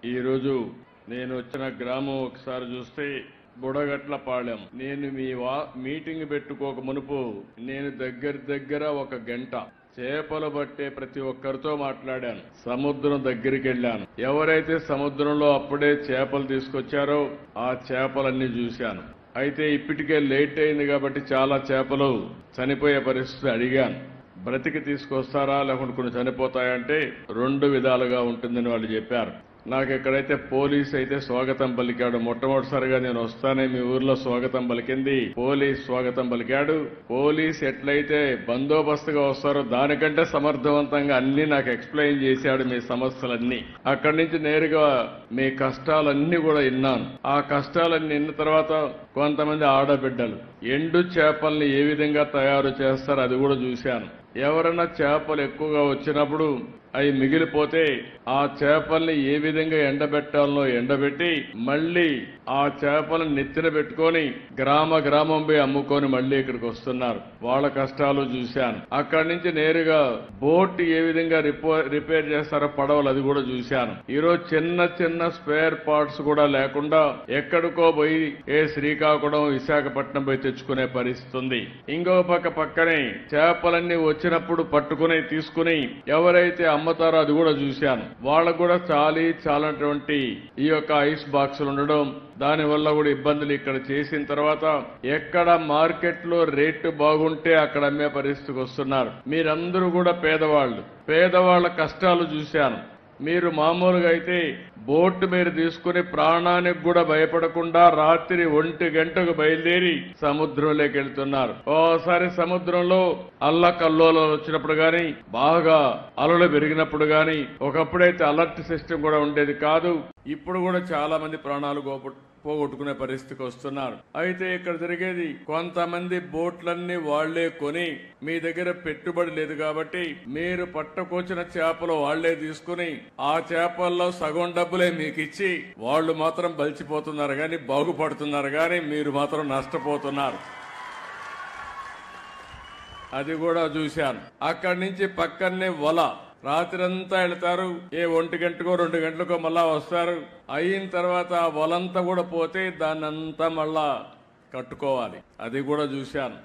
ఈ రోజు నేను వచ్చిన గ్రామం ఒకసారి చూస్తే బుడగట్లపాలెం. నేను మీటింగ్ పెట్టుకోక మునుపు నేను దగ్గర ఒక గంట చేపలు పట్టే ప్రతి ఒక్కరితో మాట్లాడాను. సముద్రం దగ్గరికి వెళ్ళాను. ఎవరైతే సముద్రంలో అప్పుడే చేపలు తీసుకొచ్చారో ఆ చేపలన్నీ చూశాను. అయితే ఇప్పటికే లేట్ అయింది కాబట్టి చాలా చేపలు చనిపోయే పరిస్థితి. అడిగాను, బ్రతికి తీసుకొస్తారా లేకుంటే కొన్ని చనిపోతాయంటే 2 విధాలుగా ఉంటుందని వాళ్ళు చెప్పారు. నాకు ఎక్కడైతే పోలీస్ అయితే స్వాగతం పలికాడు. మొట్టమొదటిసారిగా నేను వస్తానే మీ ఊర్లో స్వాగతం పలికింది పోలీస్ స్వాగతం పలికాడు. పోలీస్ ఎట్లయితే బందోబస్తుగా వస్తారో దానికంటే సమర్థవంతంగా అన్ని నాకు ఎక్స్ప్లెయిన్ చేశాడు, మీ సమస్యలన్నీ. అక్కడి నుంచి నేరుగా మీ కష్టాలన్నీ కూడా విన్నాను. ఆ కష్టాలన్నీ విన్న తర్వాత కొంతమంది ఆడబిడ్డలు ఎండు చేపల్ని ఏ విధంగా తయారు చేస్తారో అది కూడా చూశాను. ఎవరైనా చేపలు ఎక్కువగా వచ్చినప్పుడు అవి మిగిలిపోతే ఆ చేపల్ని ఏ విధంగా ఎండబెట్టాలనో ఎండబెట్టి మళ్లీ ఆ చేపలను నెత్తిన పెట్టుకొని గ్రామం పోయి అమ్ముకొని మళ్లీ ఇక్కడికి వస్తున్నారు. వాళ్ళ కష్టాలు చూశాను. అక్కడి నుంచి నేరుగా బోట్ ఏ విధంగా రిపేర్ చేస్తారో పడవలు అది కూడా చూశాను. ఈరోజు చిన్న స్పేర్ పార్ట్స్ కూడా లేకుండా ఎక్కడికో పోయి శ్రీకాకుళం విశాఖపట్నం పోయి తెచ్చుకునే పరిస్థితి ఉంది. ఇంకో పక్కనే చేపలన్నీ వచ్చినప్పుడు పట్టుకుని తీసుకుని ఎవరైతే అమ్ముతారో అది కూడా చూశాను. వాళ్ళకు కూడా చాలటువంటి ఈ యొక్క ఐస్ బాక్సులు ఉండడం, దానివల్ల కూడా ఇబ్బందులు. ఇక్కడ చేసిన తర్వాత ఎక్కడ మార్కెట్ లో రేటు బాగుంటే అక్కడ అమ్మే పరిస్థితికి వస్తున్నారు. మీరందరూ కూడా పేదవాళ్ల కష్టాలు చూశాను. మీరు మామూలుగా అయితే బోటు మీరు తీసుకుని ప్రాణానికి కూడా భయపడకుండా రాత్రి 1 గంటకు బయలుదేరి సముద్రంలోకి వెళ్తున్నారు. ఓసారి సముద్రంలో అల్లకల్లోలాలు వచ్చినప్పుడు గాని, బాగా అలలు పెరిగినప్పుడు గాని, ఒకప్పుడైతే అలర్ట్ సిస్టమ్ కూడా ఉండేది కాదు. ఇప్పుడు కూడా చాలా మంది ప్రాణాలు పోగొట్టుకునే పరిస్థితికి వస్తున్నారు. అయితే ఇక్కడ జరిగేది కొంతమంది బోట్లన్నీ వాళ్లే కొని, మీ దగ్గర పెట్టుబడి లేదు కాబట్టి మీరు పట్టుకొచ్చిన చేపలు వాళ్లే తీసుకుని ఆ చేపల్లో సగం డబ్బులే మీకు ఇచ్చి వాళ్ళు మాత్రం బలిచిపోతున్నారు గాని బాగుపడుతున్నారు గాని మీరు మాత్రం నష్టపోతున్నారు. అది కూడా చూశాను. అక్కడి నుంచి పక్కనే వల రాత్రంతా వెళ్తారు. 1 గంటకో 2 గంటలకో మళ్ళా వస్తారు. అయిన తర్వాత వలంతా కూడా పోతే దాన్నంతా మళ్ళా కట్టుకోవాలి. అది కూడా చూశాను.